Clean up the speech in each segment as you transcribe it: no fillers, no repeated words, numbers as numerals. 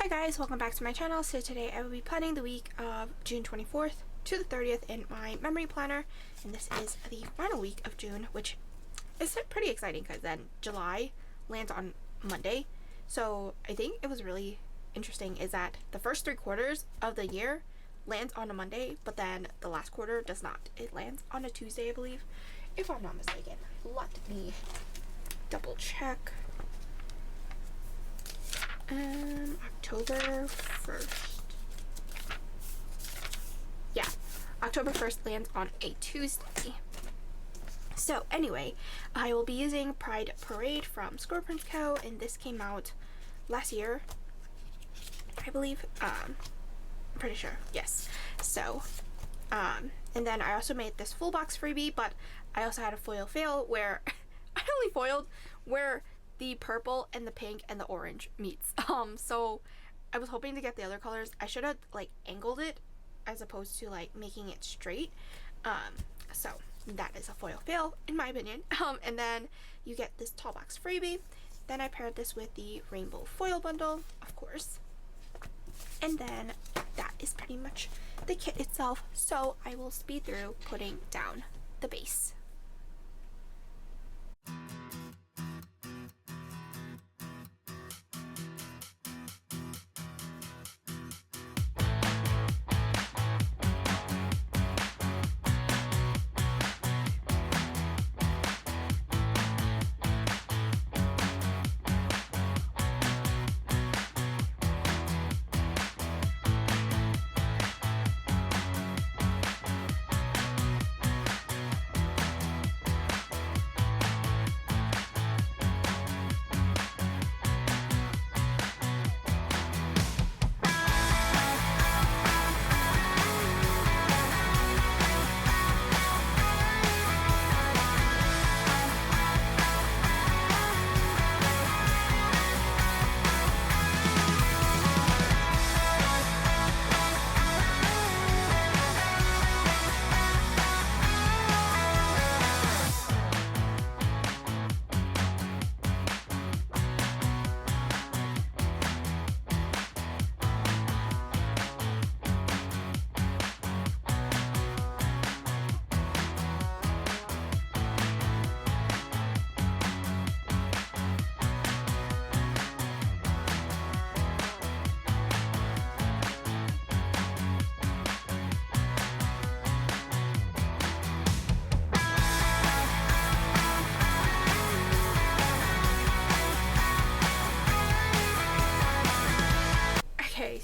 Hi guys, welcome back to my channel. So today I will be planning the week of June 24th to the 30th in my memory planner, and this is the final week of June, which is pretty exciting because then July lands on Monday. So I think it was really interesting is that the first 3 quarters of the year lands on a Monday, but then the last quarter does not. It lands on a Tuesday, I believe, if I'm not mistaken. Let me double check. October 1st. Yeah, October 1st lands on a Tuesday. So anyway, I will be using Pride Parade from ScribblePrintsCo, and this came out last year, I believe. I'm pretty sure, yes. So, and then I also made this full box freebie, but I also had a foil fail where I only foiled where the purple and the pink and the orange meets. So I was hoping to get the other colors. I should have like angled it as opposed to like making it straight. So that is a foil fail in my opinion. And then you get this tall box freebie. Then I paired this with the rainbow foil bundle, of course. And then that is pretty much the kit itself. So I will speed through putting down the base.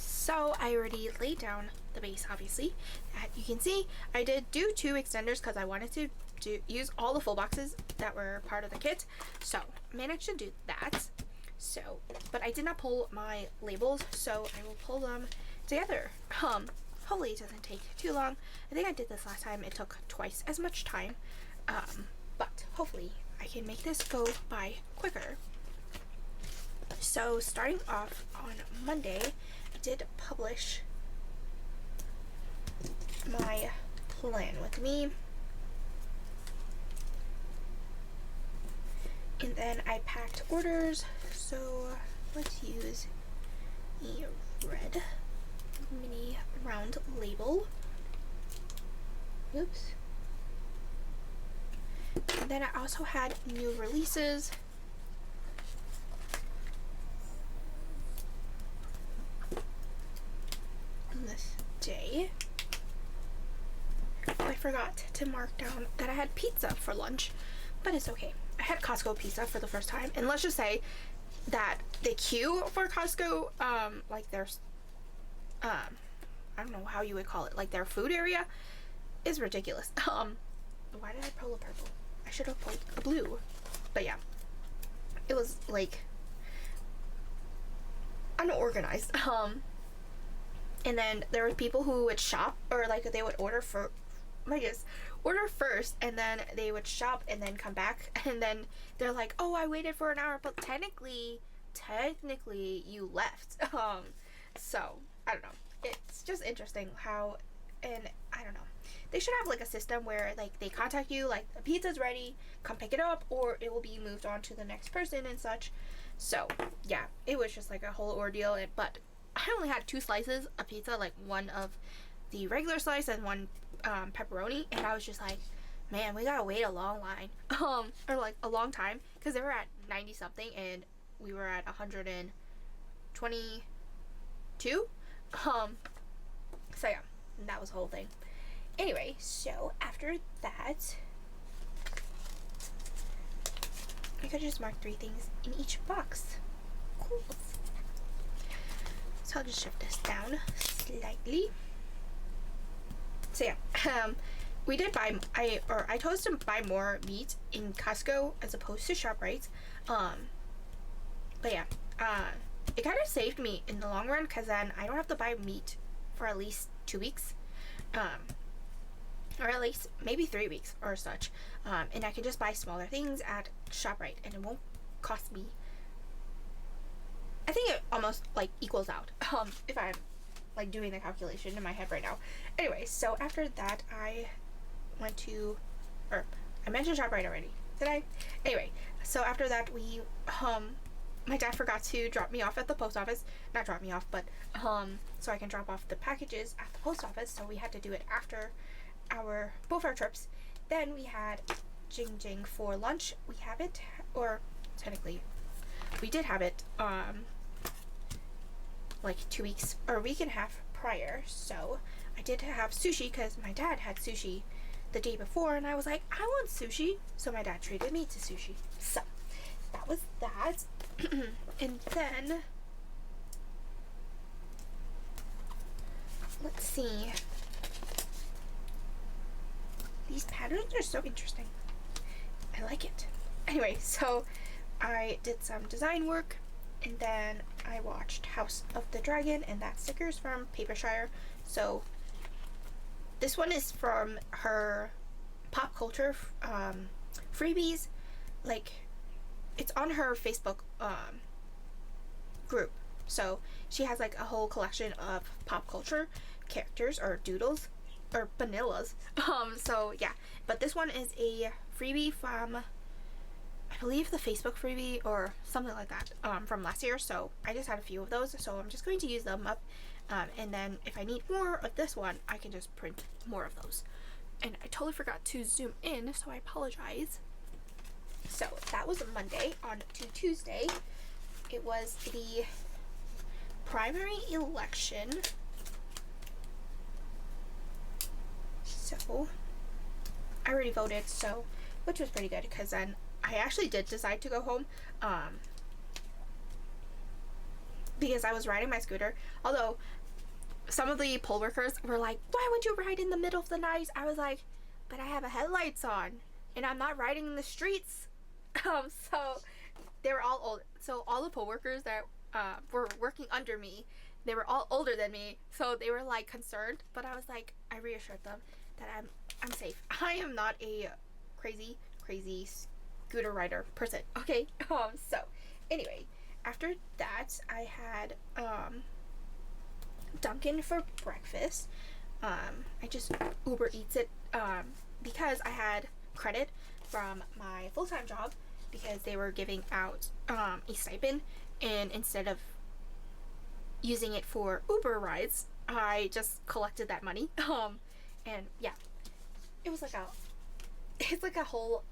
So I already laid down the base, obviously, that you can see. I did do 2 extenders because I wanted to use all the full boxes that were part of the kit. So I managed to do that. So, but I did not pull my labels, so I will pull them together. Hopefully it doesn't take too long. I think I did this last time. It took twice as much time. But hopefully I can make this go by quicker. So starting off on Monday, I did publish my plan with me, and then I packed orders. So let's use a red mini round label. Oops. And then I also had new releases. This day. I forgot to mark down that I had pizza for lunch, but it's okay. I had Costco pizza for the first time, and let's just say that the queue for Costco, like there's, I don't know how you would call it, like their food area is ridiculous. Why did I pull a purple? I should have pulled a blue, but yeah, it was like unorganized. And then there were people who would shop, or like they would order order first, and then they would shop and then come back, and then they're like, oh, I waited for an hour, but technically you left. So I don't know, it's just interesting how, and I don't know, they should have like a system where like they contact you like the pizza's ready, come pick it up, or it will be moved on to the next person and such. So yeah, it was just like a whole ordeal, but I only had 2 slices of pizza, like one of the regular slice and one pepperoni, and I was just like, man, we gotta wait a long line, or like a long time, because they were at 90 something and we were at 122. So yeah, that was the whole thing. Anyway, so after that, I could just mark 3 things in each box. Cool. So I'll just shift this down slightly. So yeah, we did buy, I told us to buy more meat in Costco as opposed to ShopRite. But yeah, it kind of saved me in the long run, because then I don't have to buy meat for at least 2 weeks, or at least maybe 3 weeks or such, and I can just buy smaller things at ShopRite, and it won't cost me. I think it almost like equals out, if I'm like doing the calculation in my head right now. Anyway, so after that I went to, or I mentioned ShopRite already, did I? Anyway, so after that we, my dad forgot to drop me off at the post office. Not drop me off, but so I can drop off the packages at the post office, so we had to do it after both our trips. Then we had Jing Jing for lunch. We have it, or technically we did have it like 2 weeks or a week and a half prior. So I did have sushi because my dad had sushi the day before, and I was like, I want sushi, so my dad treated me to sushi. So that was that. And then let's see, these patterns are so interesting. I like it. Anyway, so I did some design work, and then I watched House of the Dragon, and that sticker's from Papershire. So this one is from her pop culture freebies. Like, it's on her Facebook group. So she has like a whole collection of pop culture characters, or doodles, or vanillas. So yeah, but this one is a freebie from, I believe, the Facebook freebie or something like that, from last year. So I just had a few of those, so I'm just going to use them up, and then if I need more of this one, I can just print more of those. And I totally forgot to zoom in, so I apologize. So that was Monday. On to Tuesday, it was the primary election. So I already voted, so, which was pretty good, because then I actually did decide to go home, because I was riding my scooter. Although some of the poll workers were like, why would you ride in the middle of the night? I was like, but I have a headlights on and I'm not riding in the streets. So they were all old. So all the poll workers that were working under me, they were all older than me, so they were like concerned, but I was like, I reassured them that I'm safe. I am not a crazy scooter rider person, okay? So anyway, after that I had Dunkin' for breakfast. I just Uber Eats it because I had credit from my full-time job, because they were giving out a stipend, and instead of using it for Uber rides, I just collected that money. And yeah, it was like it's like a whole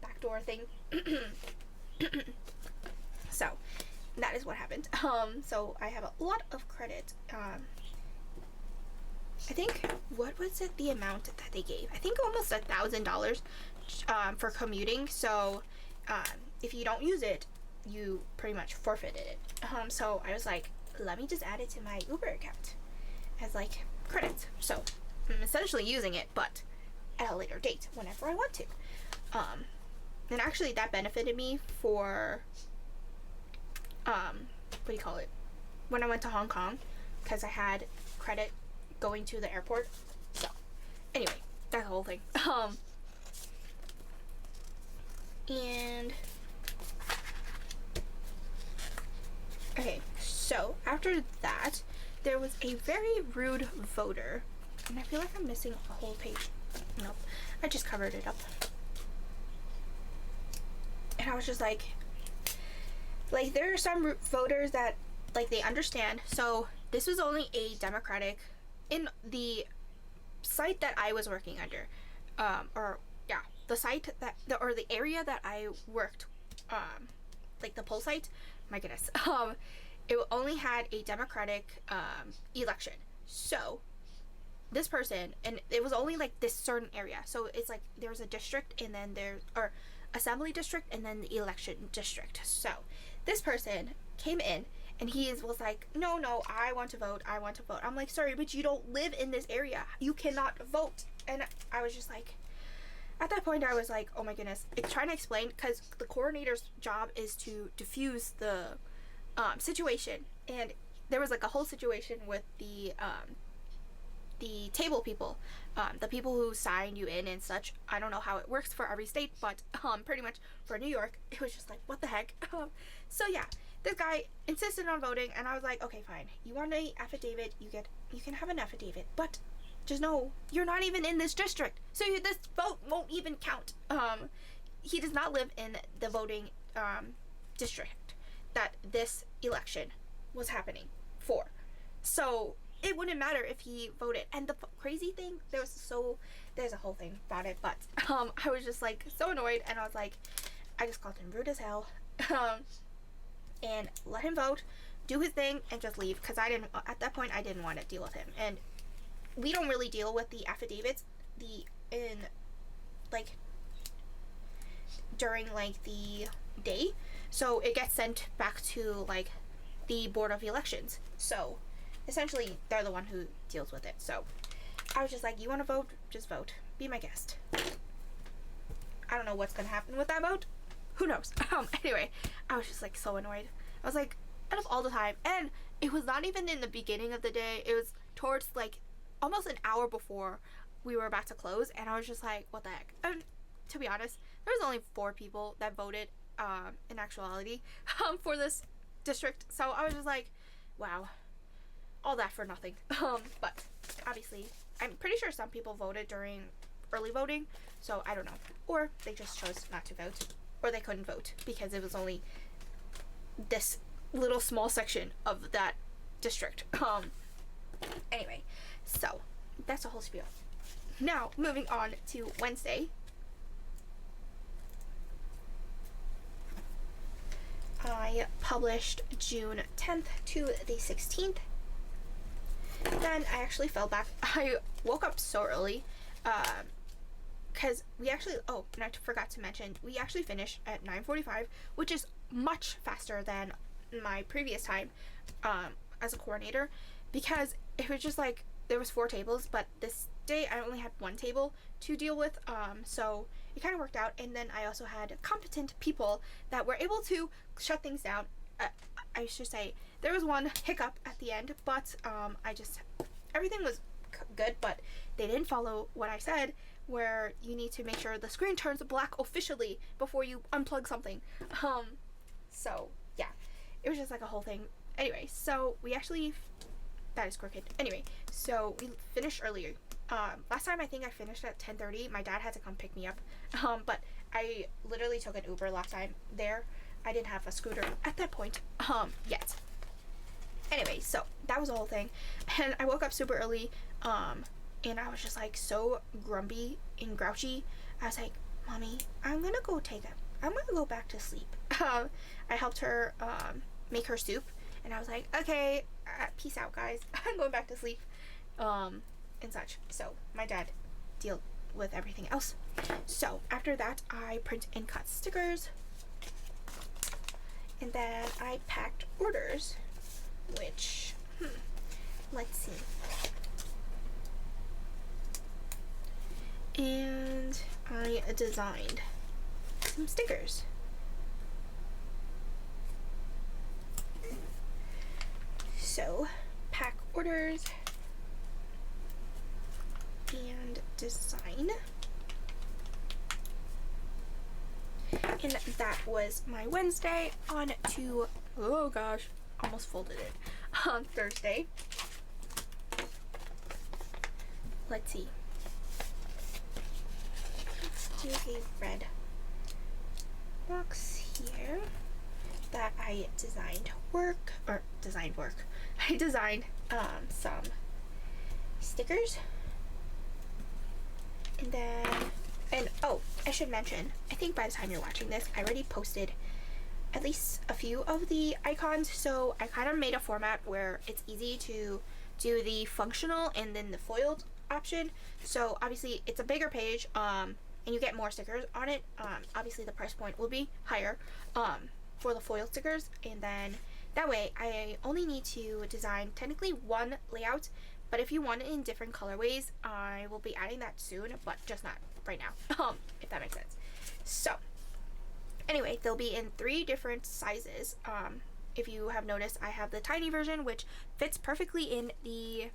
backdoor thing. So that is what happened. So I have a lot of credit. I think, what was it, the amount that they gave? I think almost $1,000 for commuting. So if you don't use it, you pretty much forfeited it. So I was like, let me just add it to my Uber account as like credits. So I'm essentially using it, but at a later date, whenever I want to. And actually that benefited me for what do you call it, when I went to Hong Kong, because I had credit going to the airport. So anyway, that's the whole thing. And okay, so after that there was a very rude voter, and I feel like I'm missing a whole page. Nope, I just covered it up. And I was just like there are some voters that, like, they understand. So this was only a Democratic in the site that I was working under, the site that or the area that I worked, like the poll site. My goodness, it only had a Democratic election. So this person, and it was only like this certain area. So it's like there's a district, and then or assembly district, and then the election district. So this person came in, and he was like, no, I want to vote. I'm like, sorry, but you don't live in this area. You cannot vote. And I was just like, at that point, I was like, oh my goodness, trying to explain, because the coordinator's job is to diffuse the situation. And there was like a whole situation with the table people, the people who sign you in and such. I don't know how it works for every state, but pretty much for New York, it was just like, what the heck. So yeah, this guy insisted on voting, and I was like, okay, fine. You want an affidavit? You can have an affidavit, but just know you're not even in this district, so this vote won't even count. He does not live in the voting district that this election was happening for, so it wouldn't matter if he voted. And the crazy thing, there's a whole thing about it, but I was just like so annoyed, and I was like, I just called him rude as hell, and let him vote, do his thing, and just leave, because at that point I didn't want to deal with him. And we don't really deal with the affidavits during like the day, so it gets sent back to like the Board of Elections. So essentially they're the one who deals with it. So I was just like, you want to vote, just vote, be my guest. I don't know what's gonna happen with that vote, who knows. Anyway, I was just like so annoyed. I was like, out of all the time, and it was not even in the beginning of the day, it was towards like almost an hour before we were about to close, and I was just like, what the heck. And to be honest, there was only 4 people that voted in actuality for this district, so I was just like, wow, all that for nothing. But obviously I'm pretty sure some people voted during early voting, so I don't know, or they just chose not to vote, or they couldn't vote because it was only this little small section of that district. Anyway, so that's the whole spiel. Now moving on to Wednesday. I published June 10th to the 16th. Then I actually fell back. I woke up so early because we actually, and I forgot to mention, we actually finished at 9:45, which is much faster than my previous time as a coordinator, because it was just like there was 4 tables, but this day I only had 1 table to deal with, so it kind of worked out. And then I also had competent people that were able to shut things down. I should say there was one hiccup at the end, but everything was good, but they didn't follow what I said, where you need to make sure the screen turns black officially before you unplug something. So yeah, it was just like a whole thing. Anyway, so that is crooked. Anyway, so we finished earlier. Last time I think I finished at 10:30. My dad had to come pick me up, but I literally took an Uber last time there. I didn't have a scooter at that point yet. Anyway, so that was the whole thing, and I woke up super early, and I was just like so grumpy and grouchy. I was like, Mommy, I'm gonna go back to sleep. I helped her make her soup, and I was like, okay, peace out, guys. I'm going back to sleep, and such. So my dad dealt with everything else. So after that, I print and cut stickers, and then I packed orders, which, let's see. And I designed some stickers. So, pack orders and design. And that was my Wednesday. On to, oh gosh, almost folded it, on Thursday. Let's see. Let's do a red box here that I designed work. I designed some stickers, and then, and oh, I should mention, I think by the time you're watching this, I already posted at least a few of the icons, so I kind of made a format where it's easy to do the functional and then the foiled option. So obviously it's a bigger page, and you get more stickers on it. Obviously the price point will be higher for the foil stickers, and then that way I only need to design technically one layout, but if you want it in different colorways, I will be adding that soon, but just not right now, if that makes sense. So anyway, they'll be in 3 different sizes. If you have noticed, I have the tiny version, which fits perfectly in the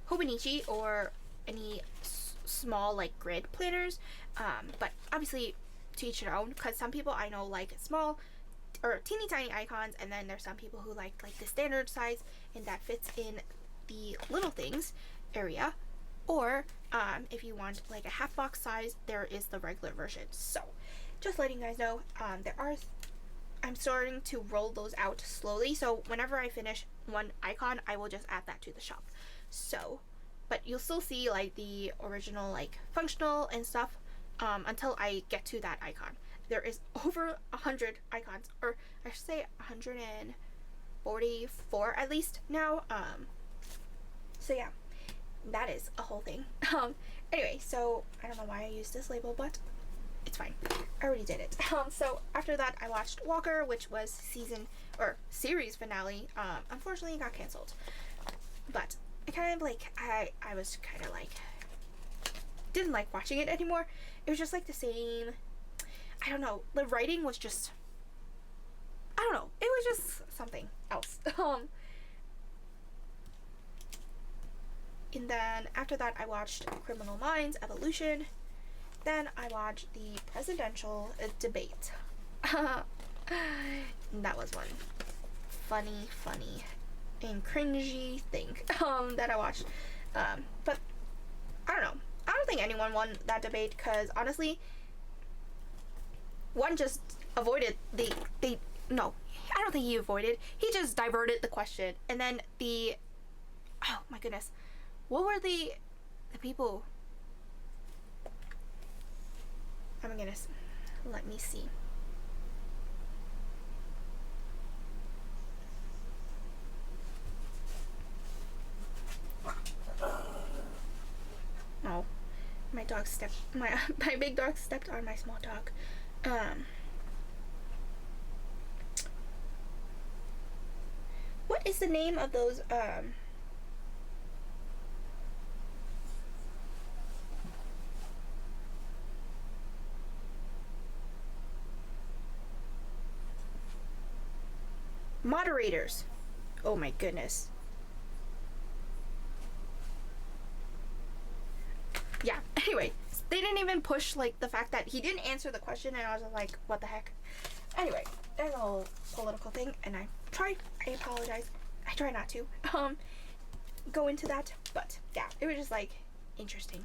Hobonichi or any small like grid planners, but obviously to each their own, because some people I know like small or teeny tiny icons, and then there's some people who like the standard size, and that fits in the little things area. Or if you want like a half box size, there is the regular version. So just letting you guys know, I'm starting to roll those out slowly, so whenever I finish one icon, I will just add that to the shop. So, but you'll still see like the original like functional and stuff until I get to that icon. There is over 100 icons, or I should say 144 at least now. So yeah, that is a whole thing. Anyway, so I don't know why I used this label, but it's fine. I already did it. So after that, I watched Walker, which was series finale. Unfortunately, it got canceled. But I kind of like, I was kind of like, didn't like watching it anymore. It was just like the same, I don't know, the writing was just, I don't know, it was just something else. And then after that, I watched Criminal Minds Evolution. Then I watched the presidential debate. That was one funny and cringy thing that I watched. But I don't know. I don't think anyone won that debate, because honestly, one just avoided no, I don't think he avoided. He just diverted the question, and then oh my goodness, what were the people? Oh my goodness, let me see. Oh, my dog stepped, my big dog stepped on my small dog. What is the name of those moderators? Oh my goodness. Yeah, anyway, they didn't even push like the fact that he didn't answer the question, and I was like, what the heck. Anyway, there's a whole political thing, and I apologize, I try not to go into that, but yeah, it was just like interesting.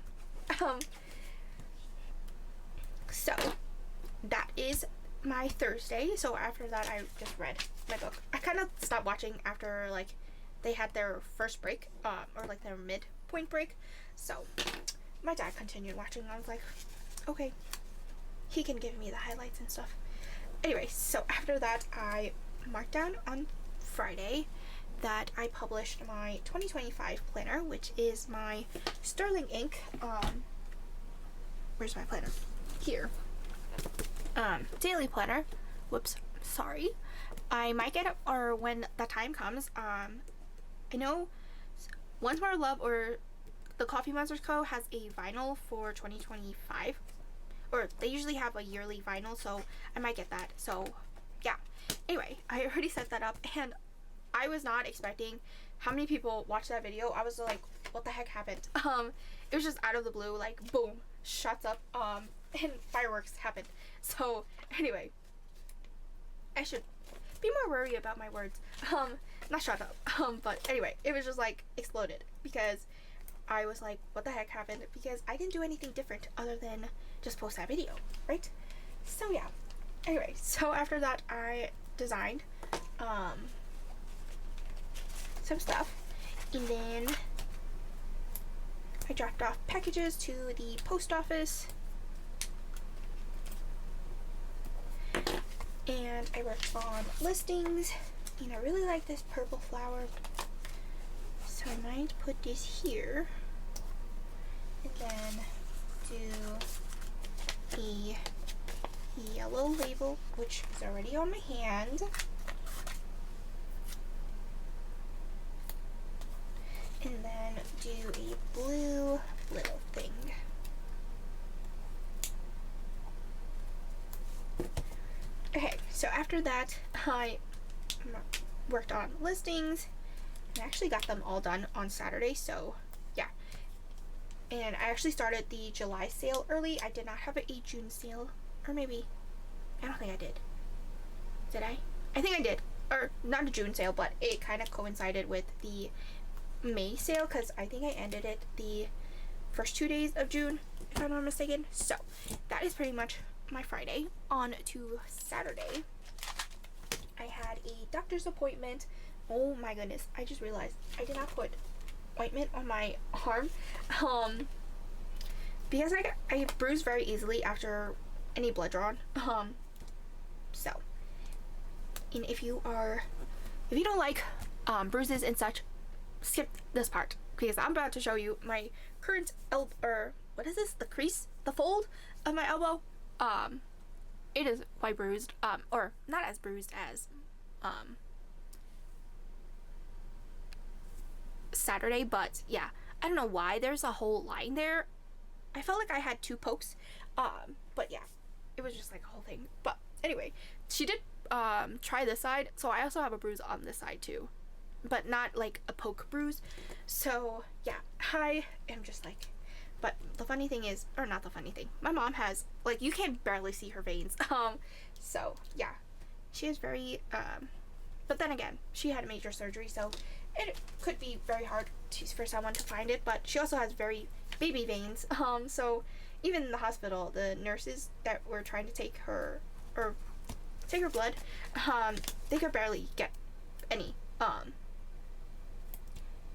So that is my Thursday. So after that, I just read my book. I kind of stopped watching after like they had their first break, or like their midpoint break. So my dad continued watching, and I was like, okay, he can give me the highlights and stuff. Anyway, so after that, I marked down on Friday that I published my 2025 planner, which is my Sterling ink. Where's my planner? Here. Daily planner. Whoops, sorry. I might get it, or when the time comes. I know Once More Love or the Coffee Monsters Co. has a vinyl for 2025, or they usually have a yearly vinyl, so I might get that. So yeah, anyway, I already set that up, and I was not expecting how many people watched that video. I was like, what the heck happened? It was just out of the blue, like boom, shuts up, and fireworks happened. So anyway, I should be more worried about my words. Not shut up, but anyway, it was just like exploded, because I was like, what the heck happened? Because I didn't do anything different other than just post that video, right? So yeah, anyway, so after that, I designed some stuff. And then I dropped off packages to the post office. And I worked on listings. And I really like this purple flower. So I might put this here. And then do a yellow label, which is already on my hand. And then do a blue little thing. Okay, so after that, I worked on listings. I actually got them all done on Saturday, so yeah. And I actually started the July sale early. I did not have a June sale, or maybe, I don't think I did. Did I? I think I did. Or not a June sale, but it kind of coincided with the May sale, because I think I ended it the first 2 days of June, if I'm not mistaken. So that is pretty much my Friday. On to Saturday, I had a doctor's appointment. Oh my goodness, I just realized I did not put ointment on my arm because I bruise very easily after any blood drawn. So, and if you don't like bruises and such, skip this part, because I'm about to show you my current what is this? The crease, the fold of my elbow. It is quite bruised, or not as bruised as Saturday, but yeah, I don't know why there's a whole line there. I felt like I had 2 pokes, but yeah, it was just like a whole thing. But anyway, she did try this side, so I also have a bruise on this side too, but not like a poke bruise. So yeah, I am just like, but the funny thing is, or not the funny thing, my mom has, like, you can barely see her veins. So yeah, she is very but then again, she had major surgery, so it could be very hard for someone to find it. But she also has very baby veins, so even in the hospital, the nurses that were trying to take her blood, they could barely get any.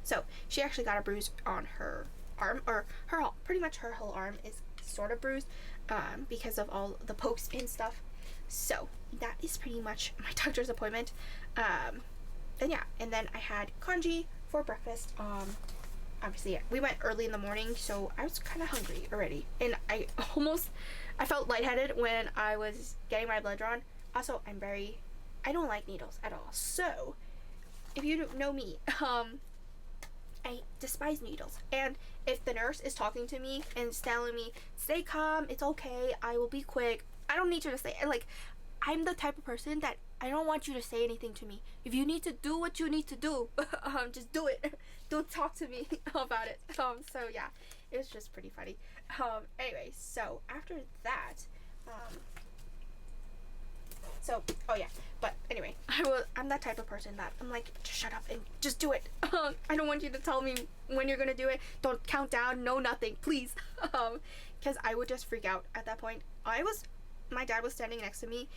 So she actually got a bruise on her arm, or pretty much her whole arm is sort of bruised, because of all the pokes and stuff. So that is pretty much my doctor's appointment. And yeah, and then I had congee for breakfast. Obviously, yeah, we went early in the morning, so I was kind of hungry already, and I felt lightheaded when I was getting my blood drawn. Also, I don't like needles at all. So if you don't know me, I despise needles. And if the nurse is talking to me and telling me, stay calm, it's okay, I will be quick, I don't need you to say, like, I'm the type of person that I don't want you to say anything to me. If you need to do what you need to do, just do it. Don't talk to me about it. So yeah, it was just pretty funny. Anyway, so after that, oh yeah, but anyway, I'm that type of person that I'm like, just shut up and just do it. I don't want you to tell me when you're gonna do it. Don't count down, no nothing, please. Because I would just freak out at that point. My dad was standing next to me,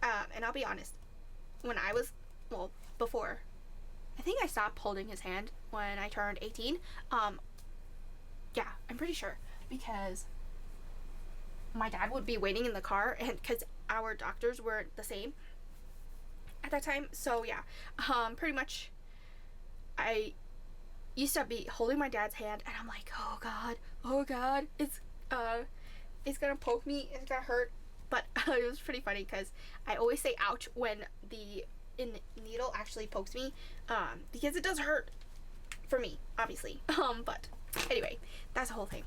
and I'll be honest, when I was, before, I think I stopped holding his hand when I turned 18. Yeah, I'm pretty sure, because my dad would be waiting in the car, and because our doctors were the same at that time. So yeah, pretty much I used to be holding my dad's hand, and I'm like, oh god, it's gonna poke me, it's gonna hurt. But it was pretty funny because I always say ouch when the needle actually pokes me, because it does hurt for me, obviously. But anyway, that's the whole thing.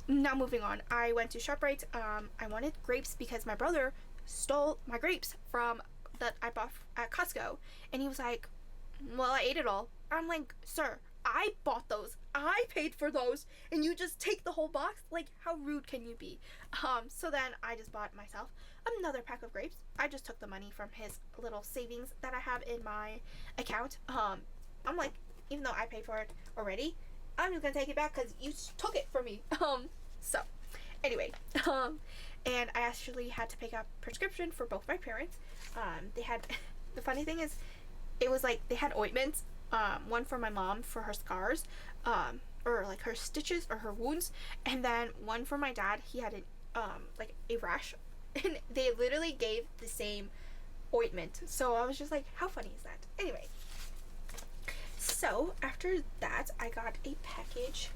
Now moving on, I went to ShopRite. I wanted grapes because my brother stole my grapes that I bought at Costco, and he was like, well, I ate it all. I'm like, sir, I bought those, I paid for those, and you just take the whole box? Like, how rude can you be? So then I just bought myself another pack of grapes. I just took the money from his little savings that I have in my account. I'm like, even though I paid for it already, I'm just gonna take it back because you took it from me. So anyway, and I actually had to pick up prescription for both my parents. They had, the funny thing is, it was like they had ointments one for my mom for her scars, or like her stitches or her wounds, and then one for my dad. He had like a rash, and they literally gave the same ointment. So I was just like, how funny is that? Anyway, so after that, I got a package,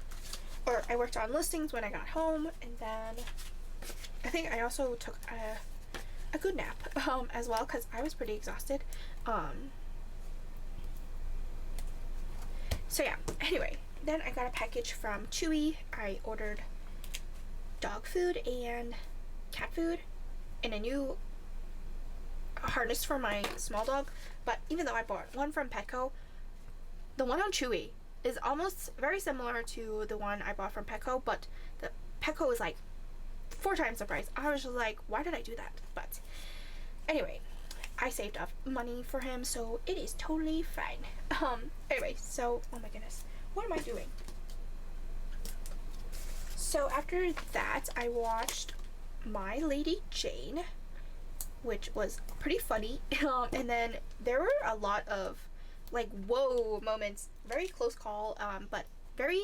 or I worked on listings when I got home, and then I think I also took a good nap as well, because I was pretty exhausted. So yeah, anyway, then I got a package from Chewy. I ordered dog food and cat food and a new harness for my small dog. But even though I bought one from Petco, the one on Chewy is almost very similar to the one I bought from Petco, but the Petco is like 4 times the price. I was just like, why did I do that? But anyway, I saved up money for him, so it is totally fine. Anyway, so, oh my goodness, what am I doing? So after that, I watched My Lady Jane, which was pretty funny. And then there were a lot of like whoa moments, very close call, but very,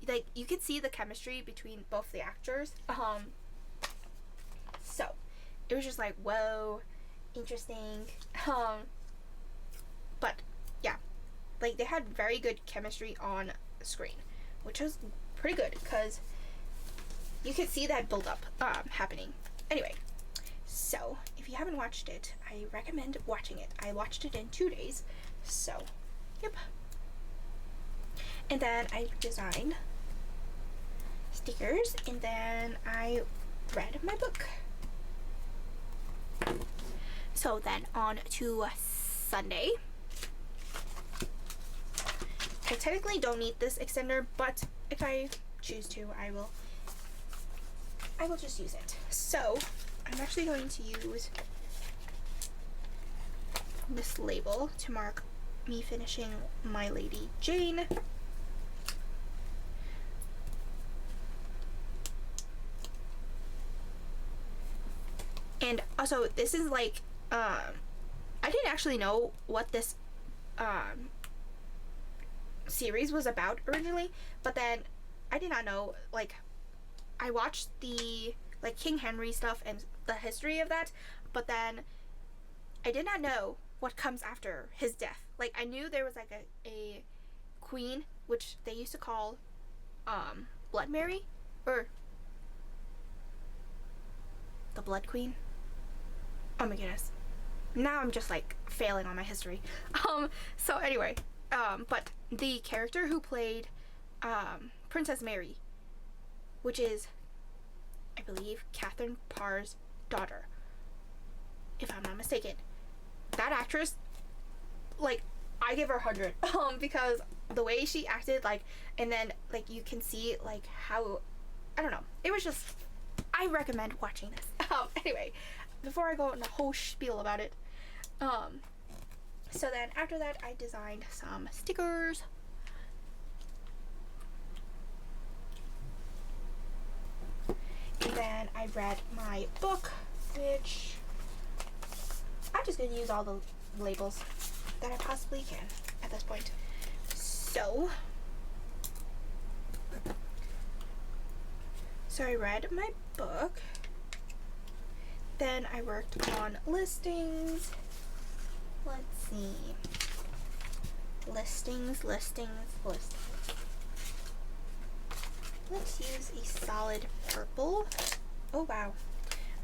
like, you could see the chemistry between both the actors. So it was just like, whoa, interesting. But yeah, like, they had very good chemistry on screen, which was pretty good because you could see that build up happening. Anyway, so if you haven't watched it, I recommend watching it. I watched it in 2 days, so yep. And then I designed stickers, and then I read my book. So then on to Sunday. I technically don't need this extender, but if I choose to, I will just use it. So I'm actually going to use this label to mark me finishing My Lady Jane. And also, this is like, I didn't actually know what this series was about originally, but then I did not know, like, I watched the, like, King Henry stuff and the history of that, but then I did not know what comes after his death. Like, I knew there was, like, a queen, which they used to call Blood Mary, or the Blood Queen. Oh my goodness. Now I'm just, like, failing on my history. So anyway, but the character who played Princess Mary, which is, I believe, Catherine Parr's daughter, if I'm not mistaken, that actress, like, I give her 100, because the way she acted, like, and then, like, you can see, like, how, I don't know, it was just, I recommend watching this. Anyway, before I go on a whole spiel about it, so then after that, I designed some stickers. And then I read my book, which I'm just going to use all the labels that I possibly can at this point. So I read my book. Then I worked on listings. Let's see. Listings. Let's use a solid purple. Oh wow,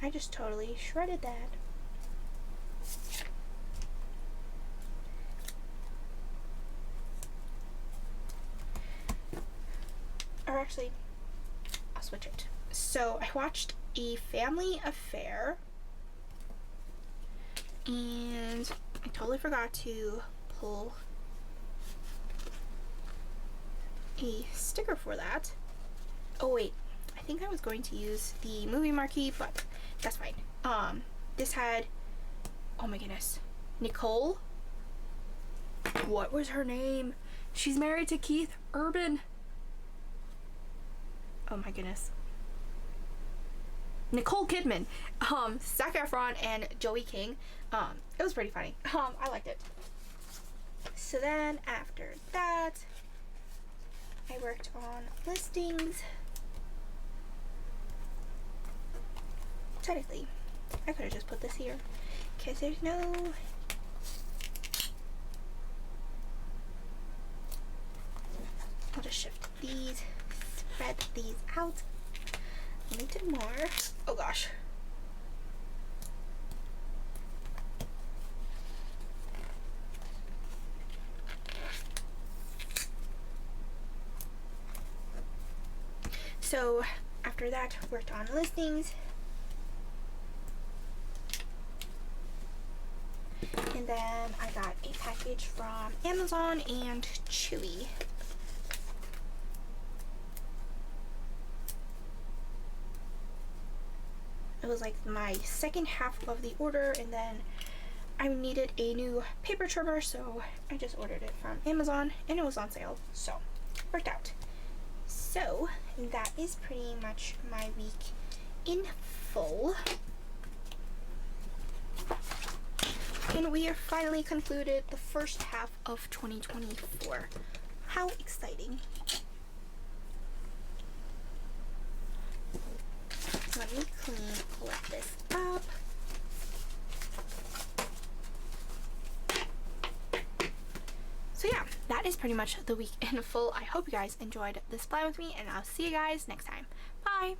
I just totally shredded that. Or actually, I'll switch it. So I watched A Family Affair, and I totally forgot to pull a sticker for that. Oh wait, I think I was going to use the movie marquee, but that's fine. This had, oh my goodness, Nicole. What was her name? She's married to Keith Urban. Oh my goodness. Nicole Kidman, Zac Efron, and Joey King. It was pretty funny. I liked it. So then after that, I worked on listings. Technically, I could have just put this here because there's no... I'll just shift these, spread these out a little more. Oh gosh. So after that, worked on listings. And then I got a package from Amazon and Chewy. It was like my second half of the order, and then I needed a new paper trimmer, so I just ordered it from Amazon, and it was on sale, so worked out. So that is pretty much my week in full. And we are finally concluded the first half of 2024. How exciting. Let me collect this up. So yeah, that is pretty much the week in full. I hope you guys enjoyed this plan with me, and I'll see you guys next time. Bye!